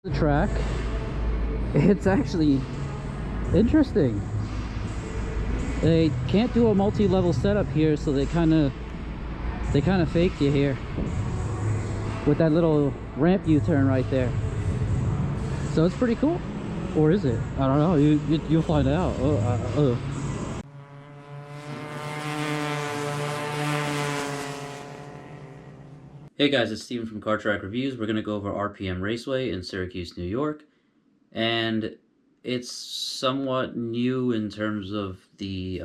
The track, it's actually interesting. They can't do a multi-level setup here, so they kind of faked you here with that little ramp U-turn right there. So it's pretty cool, or is it? I don't know. You'll find out. Hey guys, it's Steven from Kart Track Reviews. We're going to go over RPM Raceway in Syracuse, New York. And it's somewhat new in terms of the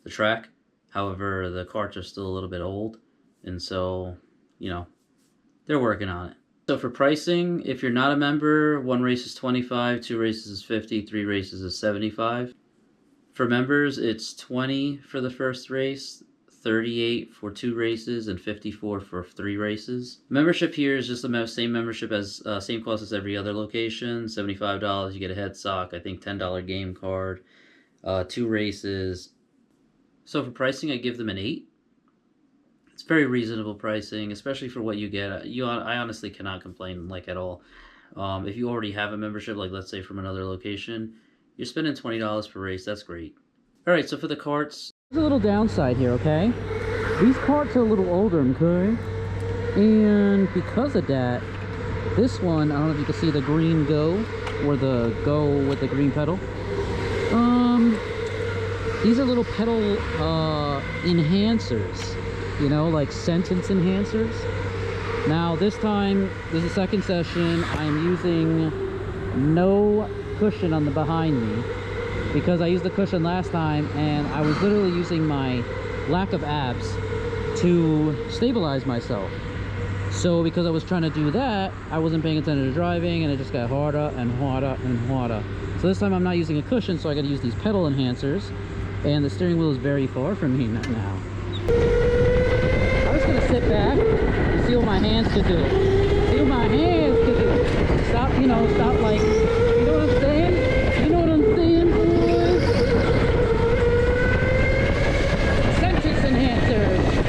track. However, the karts are still a little bit old. And so, you know, they're working on it. So for pricing, if you're not a member, 1 race is $25, 2 races is $50, 3 races is $75. For members, it's $20 for the first race, $38 for 2 races, and $54 for 3 races. Membership here is just the same membership as same cost as every other location. $75, you get a head sock, I think $10 game card, 2 races. So for pricing, I give them an 8. It's very reasonable pricing, especially for what you get. I honestly cannot complain like at all. If you already have a membership, like let's say from another location, you're spending $20 per race. That's great. All right, so for the karts, there's a little downside here, okay? These karts are a little older, okay? And because of that, this one, I don't know if you can see the green go, or the go with the green pedal. These are little pedal enhancers, you know, like sentence enhancers. Now this time, this is the second session, I'm using no cushion on the behind me, because I used the cushion last time and I was literally using my lack of abs to stabilize myself. So because I was trying to do that, I wasn't paying attention to driving, and it just got harder and harder and harder. So this time I'm not using a cushion, so I got to use these pedal enhancers, and the steering wheel is very far from me now. I'm just gonna sit back and see what my hands can do. See what my hands can do. Stop, you know, stop like, you know what I'm saying? You know what I'm saying, boys? Sentence enhancer.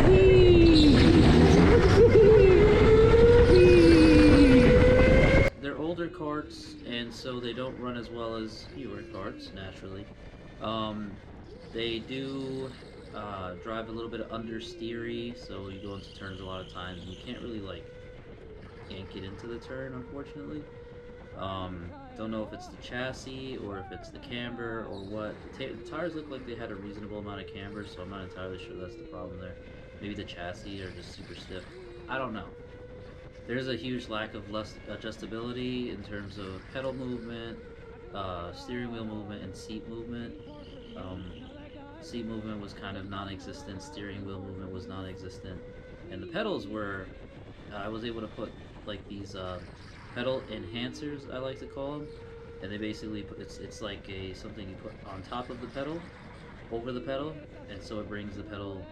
Whee! Whee! They're older karts, and so they don't run as well as newer karts, naturally. They do drive a little bit understeery, so you go into turns a lot of times and you can't really can't get into the turn, unfortunately. Don't know if it's the chassis or if it's the camber or what. The tires look like they had a reasonable amount of camber, so I'm not entirely sure that's the problem there. Maybe the chassis are just super stiff. I don't know. There's a huge lack of adjustability in terms of pedal movement, steering wheel movement, and seat movement. Seat movement was kind of non-existent, steering wheel movement was non-existent, and the pedals were, I was able to put like these pedal enhancers, I like to call them, and they basically put, it's like something you put on top of the pedal, over the pedal, and so it brings the pedal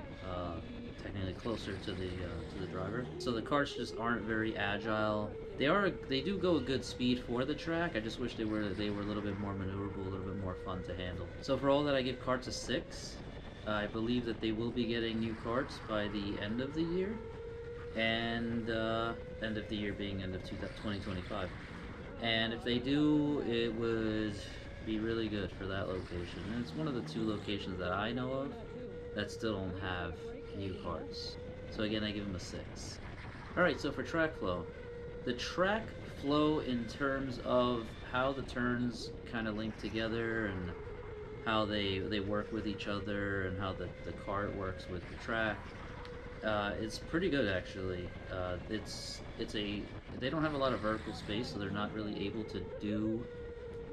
technically closer to the driver. So the karts just aren't very agile. They do go a good speed for the track. I just wish they were a little bit more maneuverable, a little bit more fun to handle. So for all that, I give karts a 6. I believe that they will be getting new karts by the end of the year, and end of the year being end of 2025. And if they do, it would be really good for that location. And it's one of the 2 locations that I know of that still don't have new karts. So again, I give them a 6. Alright, so for track flow. The track flow in terms of how the turns kind of link together and how they work with each other and how the kart works with the track, it's pretty good actually. They don't have a lot of vertical space, so they're not really able to do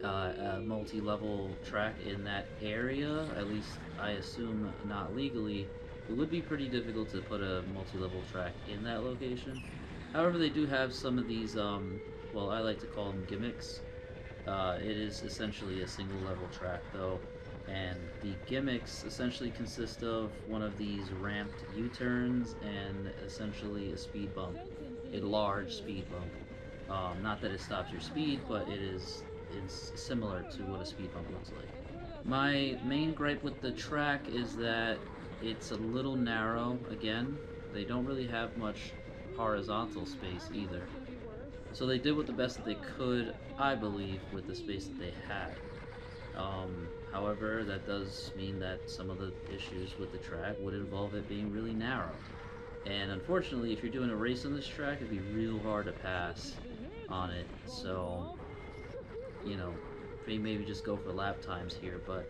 a multi-level track in that area. At least I assume not legally. It would be pretty difficult to put a multi-level track in that location. However, they do have some of these, well, I like to call them gimmicks. It is essentially a single level track though, and the gimmicks essentially consist of one of these ramped U-turns and essentially a speed bump, a large speed bump. Not that it stops your speed, but it's similar to what a speed bump looks like. My main gripe with the track is that it's a little narrow. Again, they don't really have much horizontal space either. So they did what the best that they could, I believe, with the space that they had. However, that does mean that some of the issues with the track would involve it being really narrow. And unfortunately, if you're doing a race on this track, it'd be real hard to pass on it. So, you know, maybe just go for lap times here. But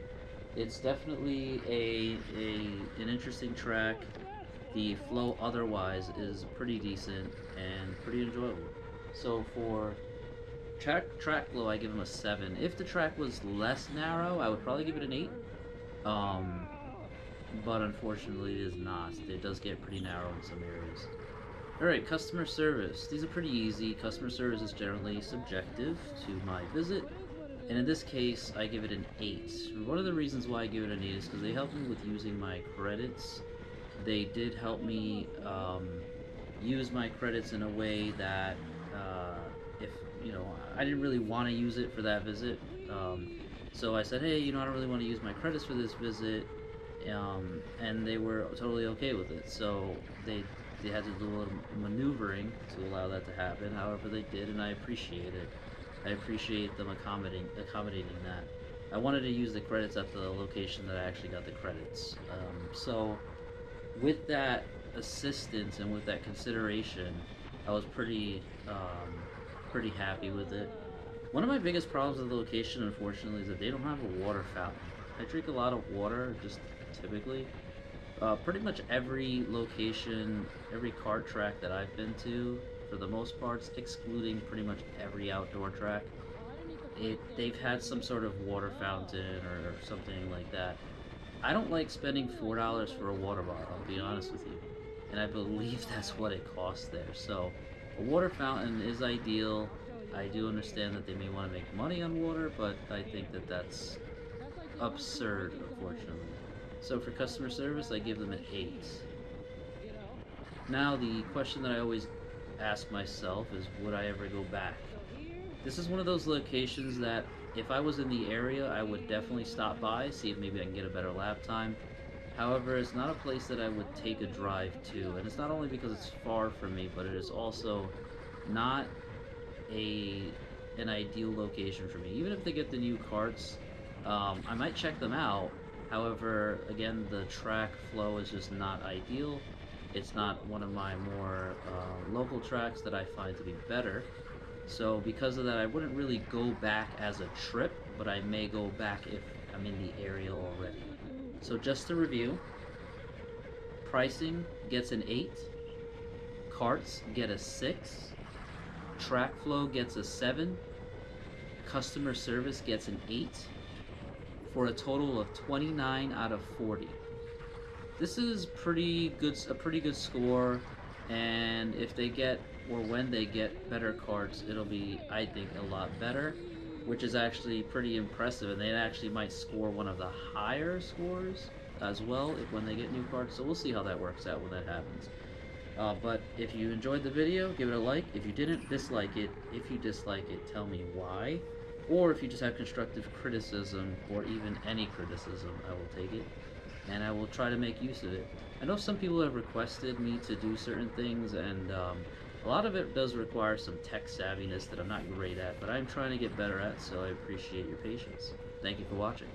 it's definitely an interesting track. The flow otherwise is pretty decent and pretty enjoyable. So for track flow, I give him a 7. If the track was less narrow, I would probably give it an 8. Um, but unfortunately, it is not. It does get pretty narrow in some areas. Alright, customer service. These are pretty easy. Customer service is generally subjective to my visit. And in this case, I give it an 8. One of the reasons why I give it an 8 is because they helped me with using my credits. They did help me use my credits in a way that if, I didn't really want to use it for that visit. So I said, hey, I don't really want to use my credits for this visit. And they were totally okay with it. So they had to do a little maneuvering to allow that to happen. However, they did, and I appreciate it. I appreciate them accommodating that. I wanted to use the credits at the location that I actually got the credits. So with that assistance and with that consideration, I was pretty happy with it. One of my biggest problems with the location, unfortunately, is that they don't have a water fountain. I drink a lot of water, just typically. Pretty much every location, every kart track that I've been to, for the most parts, excluding pretty much every outdoor track, they've had some sort of water fountain or something like that. I don't like spending $4 for a water bottle, I'll be honest with you. And I believe that's what it costs there. So, a water fountain is ideal. I do understand that they may want to make money on water, but I think that that's absurd, unfortunately. So for customer service, I give them an 8. Now, the question that I always ask myself is, would I ever go back? This is one of those locations that if I was in the area, I would definitely stop by, see if maybe I can get a better lap time. However, it's not a place that I would take a drive to, and it's not only because it's far from me, but it is also not an ideal location for me. Even if they get the new karts, I might check them out. However, again, the track flow is just not ideal. It's not one of my more local tracks that I find to be better. So because of that, I wouldn't really go back as a trip, but I may go back if I'm in the area already. So just to review, pricing gets an 8, karts get a 6, track flow gets a 7, customer service gets an 8, for a total of 29 out of 40. This is a pretty good score, and if they get, or when they get better karts, it'll be, I think, a lot better, which is actually pretty impressive, and they actually might score one of the higher scores as well when they get new karts, so we'll see how that works out when that happens. But if you enjoyed the video, give it a like. If you didn't, dislike it. If you dislike it, tell me why. Or if you just have constructive criticism, or even any criticism, I will take it. And I will try to make use of it. I know some people have requested me to do certain things, and a lot of it does require some tech savviness that I'm not great at, but I'm trying to get better at, so I appreciate your patience. Thank you for watching.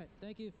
right, thank you.